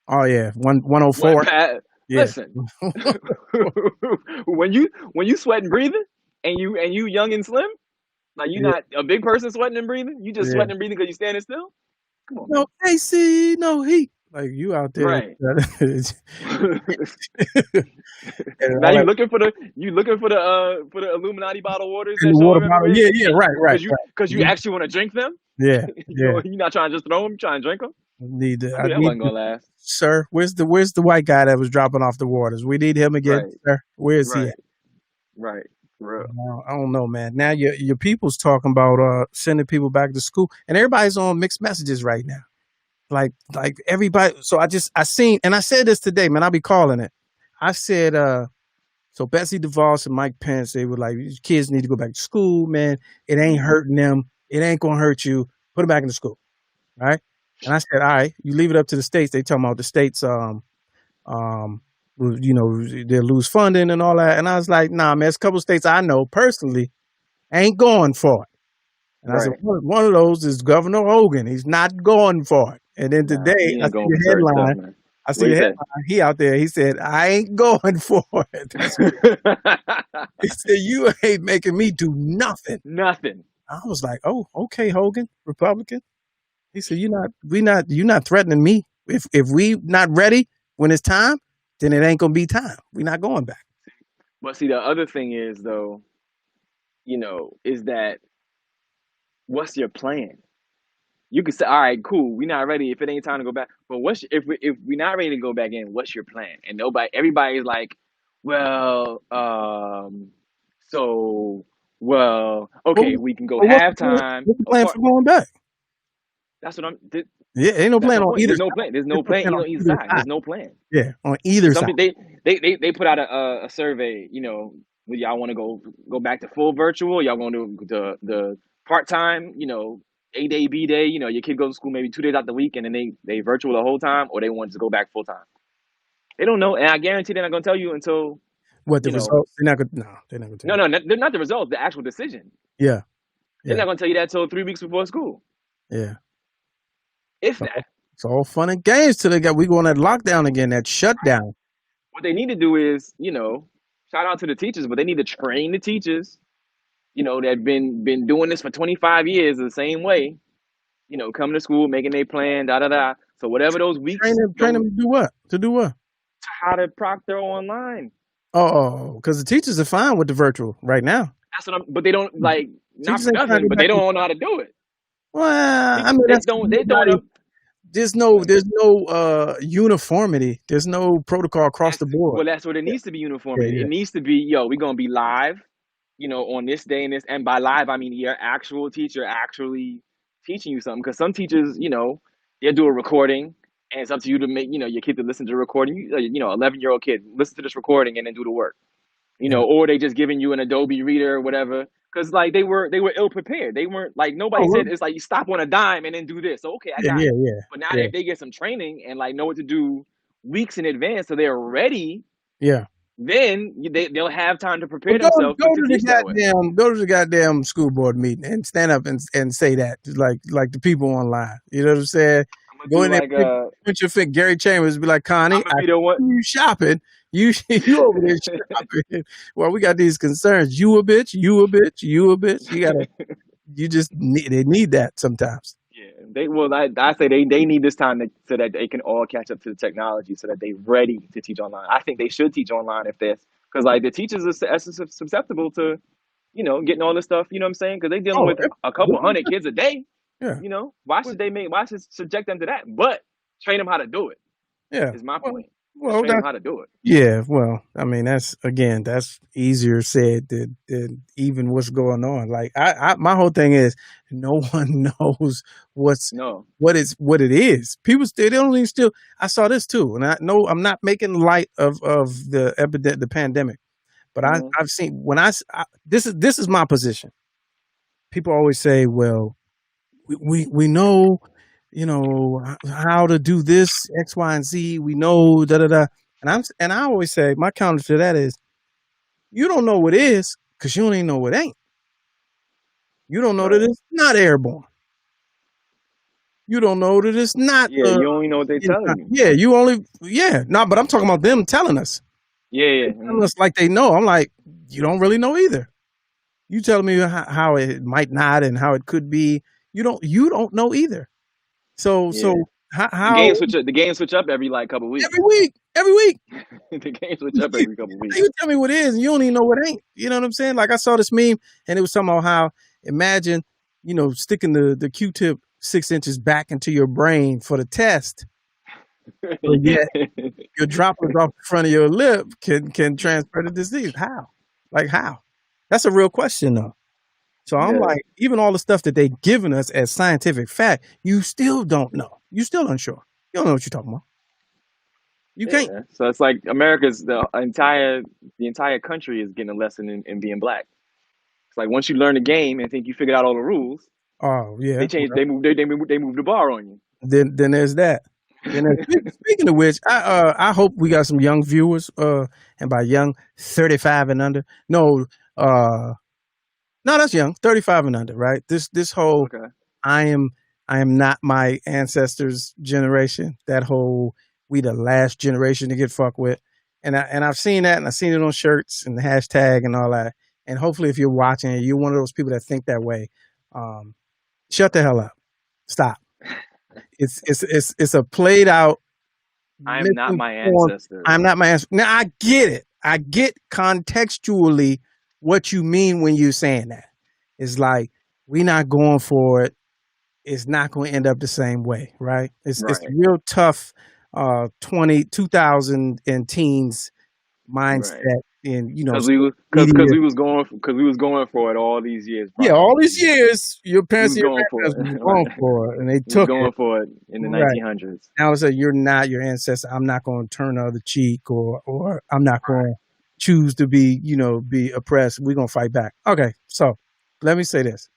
oh yeah, went 104. past. Yeah. Listen, when you sweating breathing and you young and slim, like you're Yeah, not a big person sweating and breathing, you just yeah. sweating and breathing because you standing still. Come on, No man. AC, no heat. Like you out there. Right. And Now all you that looking for the Illuminati bottled waters in that the show water up bottle. everywhere Yeah, yeah, right, right, because you right. actually want to drink them. Yeah, yeah. You're not trying to just throw them, you're trying to drink them. I I knew that need wasn't gonna last. sir. Where's the white guy that was dropping off the waters? We need him again, Right, sir. Where is he right, at? right. For real. I don't know, man. Now your people's talking about sending people back to school, and everybody's on mixed messages right now. Like everybody. So I seen, and I said this today, man. I'll be calling it. I said, so Betsy DeVos and Mike Pence, they were like, these kids need to go back to school, man. It ain't hurting them. It ain't gonna hurt you. Put them back into school, right? And I said, all right, you leave it up to the states. They talking about the states, you know, they'll lose funding and all that. And I was like, nah, man, there's a couple of states I know personally ain't going for it. And I said, Right. one of those is Governor Hogan. He's not going for it. And then Nah, today, he I ain't see going the for certain stuff, headline. man. I see What the he say? headline. He out there. He said, I ain't going for it. He said, you ain't making me do nothing. Nothing. I was like, oh, okay, Hogan, Republican. He said, you're not threatening me. If we not ready when it's time, then it ain't gonna be time. We're not going back. But see, the other thing is though, is that what's your plan? You could say, all right, cool, we're not ready if it ain't time to go back. But if we not ready to go back in, what's your plan? And everybody's like, well, so, well, okay, we can go halftime. What's the plan for going back? That's what Yeah, ain't no that's plan my on point. either There's no side. plan. There's There's no no plan plan on on either either side. side. There's no plan. Yeah, on either Some side. people they put out a survey. Would y'all want to go back to full virtual? Y'all going to the part time? A day, B day. Your kid goes to school maybe 2 days out the week, and then they virtual the whole time, or they want to go back full time. They don't know, and I guarantee they're not going to tell you until What the you know. result? They're not gonna. No, they're not gonna tell No, you. no, they're not the results. The actual decision. Yeah, They're yeah, not going to tell you that until 3 weeks before school. yeah. if that. It's all fun and games till we go on that lockdown again, that shutdown. What they need to do is, shout out to the teachers, but they need to train the teachers, that been doing this for 25 years the same way, coming to school, making their plan, da da da. So whatever those weeks, Train them to do what? To do what? how to proctor online. Oh, because the teachers are fine with the virtual right now. That's what but they don't not Teachers for ain't trying nothing, to but they don't know how to do it. Well, I mean, They that's don't. there's no uniformity. There's no protocol across the board. Well, that's what it needs to be uniformity. Yeah. It needs to be, we're gonna be live, on this day and this. And by live, I mean your actual teacher actually teaching you something. Because some teachers, they'll do a recording, and it's up to you to make, your kid to listen to the recording. 11-year-old kid, listen to this recording and then do the work. Or they just giving you an Adobe Reader or whatever. Because like they were ill prepared. They weren't like nobody said it's like you stop on a dime and then do this. So okay, I got it. Yeah. But now if they get some training and like know what to do weeks in advance, so they're ready. Yeah. Then they'll have time to prepare themselves. Go to the goddamn school board meeting and stand up and say that like the people online. You know what I'm saying? Go in there, put your fit. Gary Chambers be like, Connie, you shopping. You over there shopping. Well, we got these concerns. You a bitch. You a bitch. You a bitch. They need that sometimes. Yeah. I say they need this time so that they can all catch up to the technology so that they're ready to teach online. I think they should teach online because like the teachers are susceptible to, getting all this stuff, you know what I'm saying? Because they're dealing with a couple hundred kids a day. Yeah. Why should subject them to that? But train them how to do it. Yeah. Is my point. Well, train them how to do it. Yeah. Well, I mean, that's easier said than even what's going on. Like my whole thing is no one knows what it is. People they don't even still. I saw this too, and I know I'm not making light of the pandemic, but I've seen this is my position. People always say, well, we know, how to do this X, Y, and Z. We know da da da. And I always say my counter to that is, you don't know what is because you don't even know what ain't. You don't know that it's not airborne. You don't know that it's not. Yeah, you only know what they telling you. Yeah, but I'm talking about them telling us. Yeah. They're telling us like they know. I'm like, you don't really know either. You telling me how it might not and how it could be. You don't know either. So how the games switch up every couple weeks. Every week. The games switch up every couple weeks. You tell me what is, and you don't even know what ain't. You know what I'm saying? Like I saw this meme, and it was talking about how imagine sticking the Q-tip 6 inches back into your brain for the test. But yet your droplets off the front of your lip can transfer the disease. How? Like how? That's a real question though. So I'm like, even all the stuff that they've given us as scientific fact, you still don't know. You still unsure. You don't know what you're talking about. You can't. So it's like the entire country is getting a lesson in being black. It's like once you learn the game and think you figured out all the rules. Oh yeah. They moved the bar on you. Then there's that. Speaking of which, I hope we got some young viewers. And by young, 35 and under. No, that's young, 35 and under, right? This whole I am not my ancestors' generation. That whole we the last generation to get fucked with, and I've seen that, and I've seen it on shirts and the hashtag and all that. And hopefully, if you're watching, you're one of those people that think that way. Shut the hell up. Stop. It's a played out. I'm not my ancestor. I'm not my ancestor. Now I get it. I get contextually what you mean when you're saying that. It's like we're not going for it. It's not going to end up the same way, right? It's real tough. 2000 and teens mindset, and because we was going for it all these years. Probably. Yeah, all these years, your parents were going for it, and they took going for it in the 1900s. Now it's like you're not your ancestor. I'm not going to turn the other cheek, or I'm not going to choose to be oppressed. We're going to fight back. Okay, so let me say this: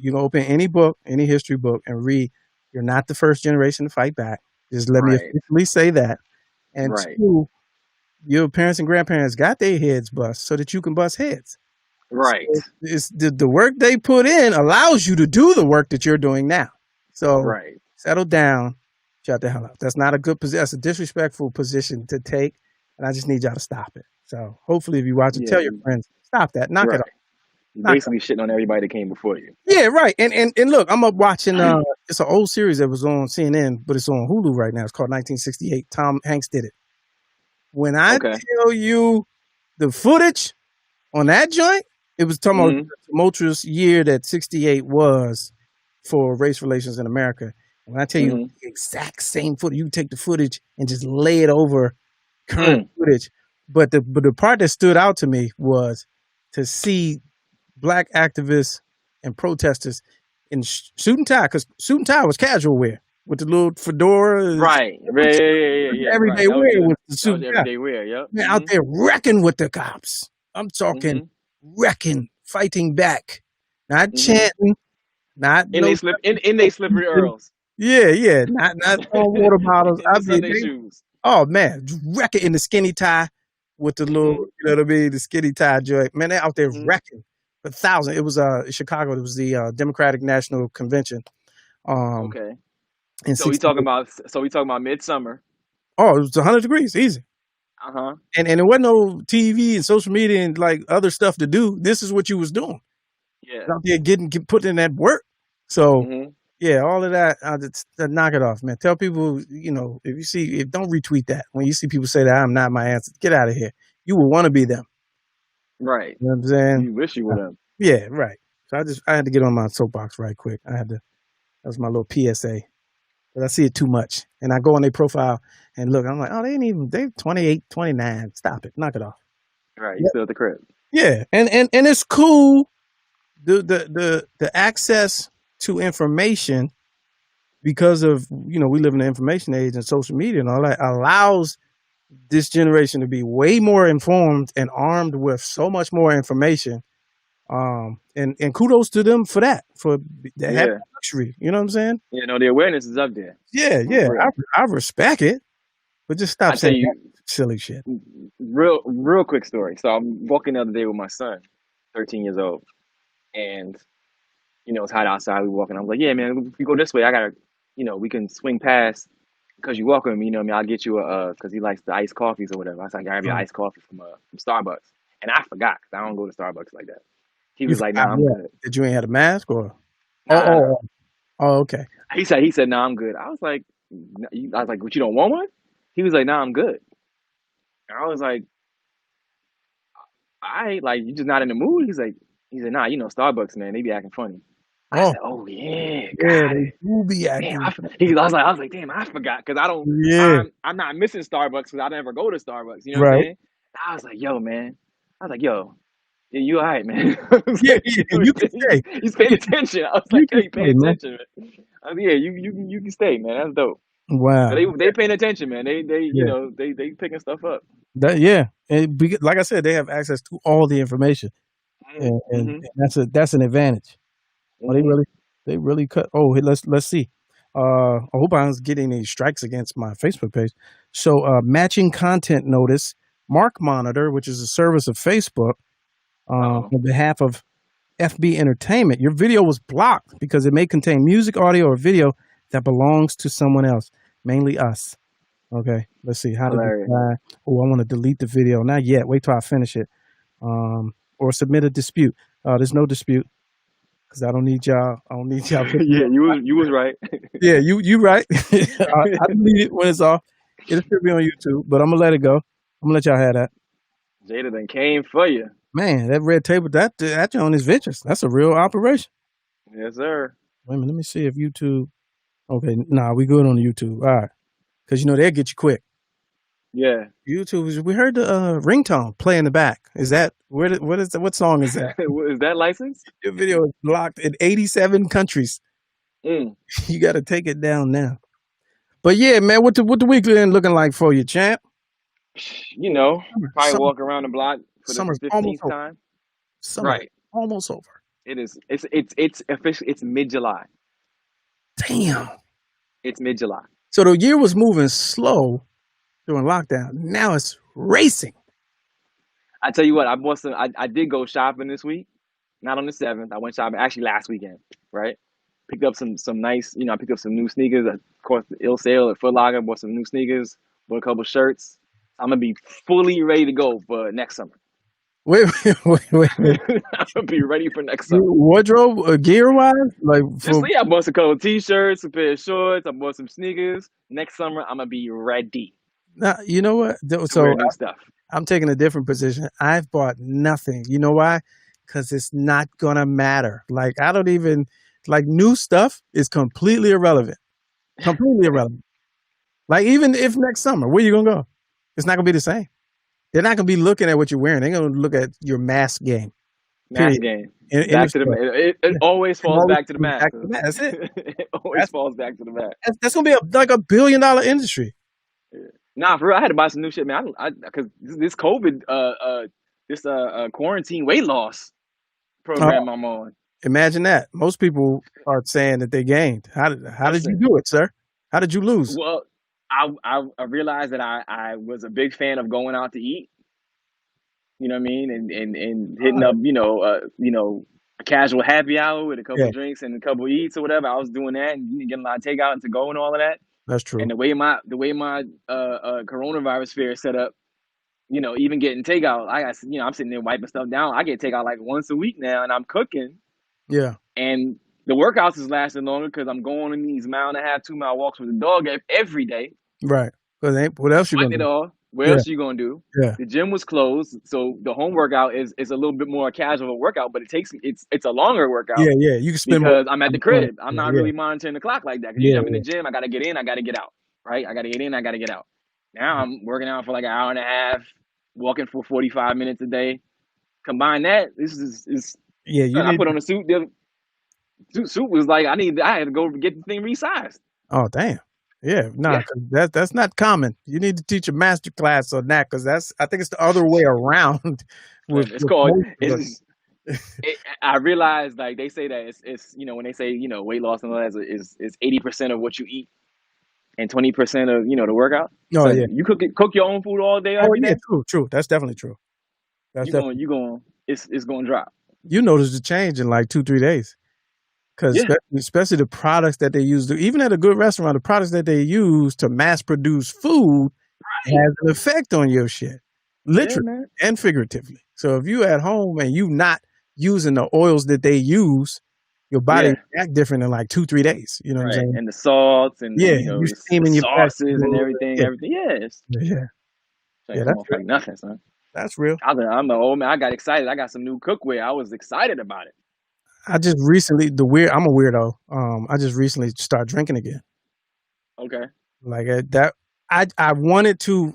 you can open any book, any history book, and read. You're not the first generation to fight back. Just let me officially say that. And two, your parents and grandparents got their heads bust so that you can bust heads. Right. So it's the work they put in allows you to do the work that you're doing now. So settle down, shut the hell up. That's not a good position. That's a disrespectful position to take, and I just need y'all to stop it. So hopefully, if you watch it, Yeah, tell your friends, stop that, knock it right. off, You're knock it off. basically shitting on everybody that came before you. Yeah, right. And look, I'm up watching. It's an old series that was on CNN, but it's on Hulu right now. It's called 1968. Tom Hanks did it. When I Okay. tell you the footage on that joint, it was talking about Mhm. the tumultuous year that 68 was for race relations in America. And when I tell you Mhm. the exact same footage, you take the footage and just lay it over current Mm. footage. But the part that stood out to me was to see black activists and protesters in suit and tie, because suit and tie was casual wear with the little fedora. Right. Yeah. Right. Everyday That was wear yeah. with the That suit was and tie. everyday wear. Yep. Man, out there wrecking with the cops. I'm talking Mhm. wrecking, fighting back, not Mhm. chanting, not In no. they slip in they slippery earls. Yeah, not throwing water bottles. In I the mean, Sunday shoes. oh man, wrecking in the skinny tie with the little, Mhm. you know what I mean, the skinny tie joint. Man, they out there Mhm. wrecking for thousands. It was in Chicago. It was the Democratic National Convention. Okay. In So we talking 68. about midsummer. Oh, it was 100 degrees, easy. Uh-huh. And there wasn't no TV and social media and like other stuff to do. This is what you was doing. Yeah. Out there putting in that work. So Mhm. yeah, all of that, knock it off, man. Tell people, if don't retweet that. When you see people say that I'm not my answer, get out of here. You will want to be them. Right. You know what I'm saying? You wish you would have. Yeah, right. So I had to get on my soapbox right quick. That was my little PSA. But I see it too much. And I go on their profile and look, I'm like, oh, they're 28, 29. Stop it. Knock it off. Right. You Yep. still at the crib. Yeah. And it's cool. The access to information, because of, we live in the information age and social media and all that, allows this generation to be way more informed and armed with so much more information. And kudos to them for that, for they have Yeah. luxury. You know what I'm saying? You know, the awareness is up there. Yeah. For real. I respect it, but just stop I tell saying you, that silly shit. real quick story. So I'm walking the other day with my son, 13 years old, and it's hot outside. We walking. I'm like, yeah, man, if we go this way, I gotta, we can swing past because you welcome me. You know what I mean? I'll get you because he likes the iced coffees or whatever. I said, I gotta be an iced coffee from Starbucks, and I forgot because I don't go to Starbucks like that. He You was like, forgot nah, I'm what? good. That you ain't had a mask or? Nah. Oh, okay. He said, nah, I'm good. I was like, what, you don't want one? He was like, nah, I'm good. And I was like, you just not in the mood? He said, nah, Starbucks, man, they be acting funny. I said, oh yeah, got they it. do be Damn, acting. I was like, damn, I forgot because Yeah, I'm not missing Starbucks because I never go to Starbucks. You know what I'm right. saying? I was like, yo, man. I was like, yo, yeah, you all right, man? Yeah, you can stay. He's paying attention. I was You like, yo, can you paying stay, man. attention, man. I was like, yeah, you can stay, man. That's dope. Wow. They paying attention, man. They Yeah. they picking stuff up. Like I said, they have access to all the information, and that's an advantage. Oh, they really cut. Oh, let's see. I hope I was getting any strikes against my Facebook page. So, matching content notice, Mark Monitor, which is a service of Facebook, on behalf of FB Entertainment. Your video was blocked because it may contain music, audio, or video that belongs to someone else, mainly us. Okay, let's see. How to decide? Oh, I want to delete the video. Not yet. Wait till I finish it. Or submit a dispute. There's no dispute because I don't need y'all. Yeah, you was right. Yeah, you right. I delete it when it's off. It'll still be on YouTube, but I'm gonna let it go. I'm gonna let y'all have that. Jada done came for you. Man, that red table, that on is vicious. That's a real operation. Yes, sir. Wait a minute, let me see if YouTube. Okay, nah, we good on YouTube. All right, because they'll get you quick. Yeah. YouTube we heard the ringtone play in the back. Is that what song is that? Is that licensed? Your video is blocked in 87 countries. You got to take it down now. But yeah, man, what the weekly then looking like for you, champ? Probably walk around the block for Summer's the almost 15th time. Summer Right. almost over. It is. It's official. It's mid-July. Damn. It's mid-July. So the year was moving slow during lockdown. Now it's racing. I tell you what, I did go shopping this week. Not on the 7th. I went shopping actually last weekend, right? Picked up some nice, I picked up some new sneakers. Of course, the ill sale at Foot Locker. Bought some new sneakers. Bought a couple shirts. I'm gonna be fully ready to go for next summer. Wait. I'm gonna be ready for next summer. Wardrobe, gear wise, like Just I bought a couple t-shirts, a pair of shorts. I bought some sneakers. Next summer, I'm gonna be ready. now, you know what? So Wear new stuff. I'm taking a different position. I've bought nothing. You know why? Because it's not gonna matter. Like I don't even like new stuff is completely irrelevant. Completely irrelevant. Like even if next summer, where you gonna go? It's not gonna be the same. They're not gonna be looking at what you're wearing. They're gonna look at your mask game. Mask game. In Back the to store. it always falls back to the mask. Back to the mask. That's it. It always falls back to the mask. That's gonna be like $1 billion industry. Nah, for real, I had to buy some new shit, man. Because this COVID, this quarantine weight loss program I'm on. Imagine that. Most people are saying that they gained. How did you do it, sir? How did you lose? Well, I realized that I was a big fan of going out to eat. You know what I mean, and hitting up, a casual happy hour with a couple drinks and a couple eats or whatever. I was doing that and getting a lot of takeout and to go and all of that. That's true. And the way my coronavirus fear is set up, even getting takeout, I'm sitting there wiping stuff down. I get takeout like once a week now, and I'm cooking. Yeah. And the workouts is lasting longer because I'm going on these 1.5-2 mile walks with the dog every day. Right. What else you gonna do? What else you gonna do? Yeah. The gym was closed, so the home workout is a little bit more casual workout, but it's a longer workout. Yeah. You can spend because more. I'm at the crib. I'm not really monitoring the clock like that. Because I'm in the gym, I gotta get in, I gotta get out. Right? I gotta get in, I gotta get out. Now I'm working out for like an hour and a half, walking for 45 minutes a day. Combine that, this is I put on a suit. The suit was like I had to go get the thing resized. Oh damn. Yeah, that's not common. You need to teach a master class on that because I think it's the other way around. I realized like they say that it's when they say weight loss and all that is 80% of what you eat and 20% of the workout. Oh so yeah, you cook your own food all day every day. True. That's definitely true. It's going to drop. You notice the change in like 2-3 days. Because especially the products that they use, even at a good restaurant, the products that they use to mass produce food has an effect on your shit, literally and figuratively. So if you at home and you not using the oils that they use, your body act different in like 2-3 days. You know what I'm saying? And the salts and you're steaming your sauces and everything. That's like nothing, son. That's real. I'm the old man. I got excited. I got some new cookware. I was excited about it. I just recently I'm a weirdo. I just recently started drinking again. Okay. Like that, I wanted to.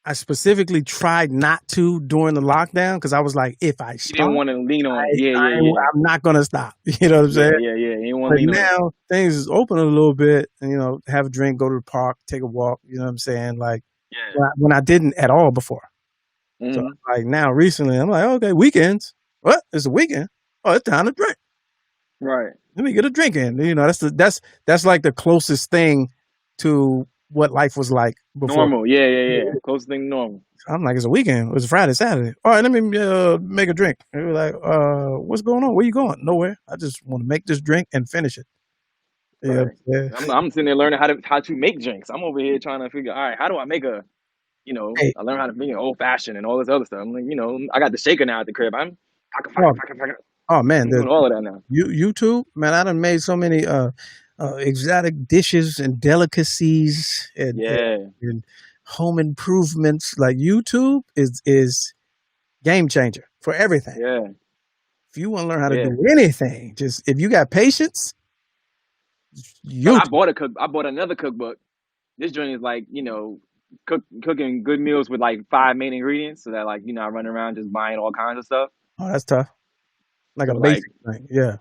I specifically tried not to during the lockdown because I was like, if I stop, you didn't want to lean on. I'm not gonna stop. You know what I'm saying? Yeah. You didn't want to lean now on. Things is open a little bit, and have a drink, go to the park, take a walk. You know what I'm saying? Like when I didn't at all before. Mm-hmm. So like now, recently, I'm like, okay, weekends. What? It's a weekend. Oh, it's time to drink. Right. Let me get a drink in. That's like the closest thing to what life was like before. Normal. Yeah. Closest thing to normal. I'm like, it's a weekend. It was Friday, Saturday. All right, let me make a drink. And we're like, what's going on? Where you going? Nowhere. I just want to make this drink and finish it. Right. I'm sitting there learning how to make drinks. I'm over here trying to figure, all right, how do I make I learn how to make an old fashioned and all this other stuff. I'm like, I got the shaker now at the crib. Oh man, doing all of that now. YouTube, man, I done made so many exotic dishes and delicacies and home improvements. Like YouTube is game changer for everything. Yeah. If you want to learn how to do anything, just if you got patience, I bought another cookbook. This joint is like cooking good meals with like 5 main ingredients, so that like I run around just buying all kinds of stuff. Oh, that's tough. Like a basic thing, yeah,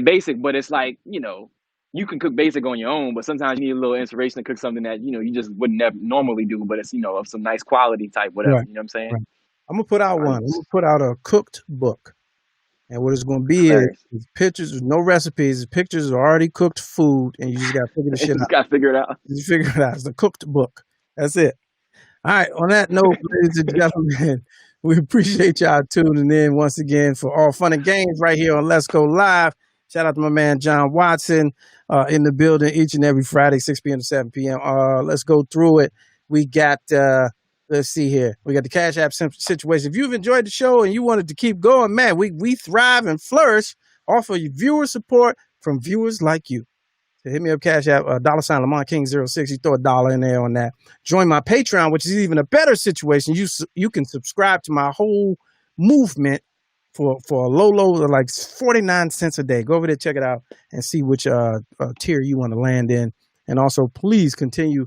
basic, but it's like you can cook basic on your own, but sometimes you need a little inspiration to cook something that you just wouldn't normally do, but it's of some nice quality type whatever. Right. You know what I'm saying? Right. I'm gonna put out one. I'm gonna put out a cooked book, and what it's gonna be is pictures, no recipes. It's pictures of already cooked food, and you just gotta figure the shit out. Gotta figure it out. You figure it out. It's a cooked book. That's it. All right. On that note, ladies and gentlemen, we appreciate y'all tuning in once again for All Fun and Games right here on Let's Go Live. Shout out to my man John Watson in the building each and every Friday, 6 p.m. to 7 p.m. Let's go through it. We got, let's see here. We got the Cash App situation. If you've enjoyed the show and you wanted to keep going, man, we thrive and flourish off of viewer support from viewers like you. So hit me up, Cash App, $ Lamont King 06. You throw $1 in there on that. Join my Patreon, which is even a better situation. You can subscribe to my whole movement for a low, like 49 cents a day. Go over there, check it out, and see which tier you want to land in. And also, please continue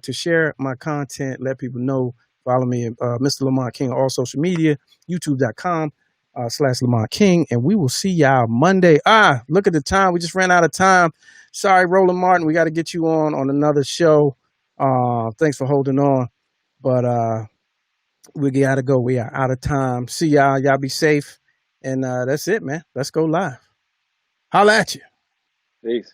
to share my content. Let people know. Follow me, Mr. Lamont King, on all social media, youtube.com/Lamont King. And we will see y'all Monday. Look at the time. We just ran out of time. Sorry, Roland Martin. We got to get you on another show. Thanks for holding on. But we got to go. We are out of time. See y'all. Y'all be safe. And that's it, man. Let's go live. Holla at you. Peace.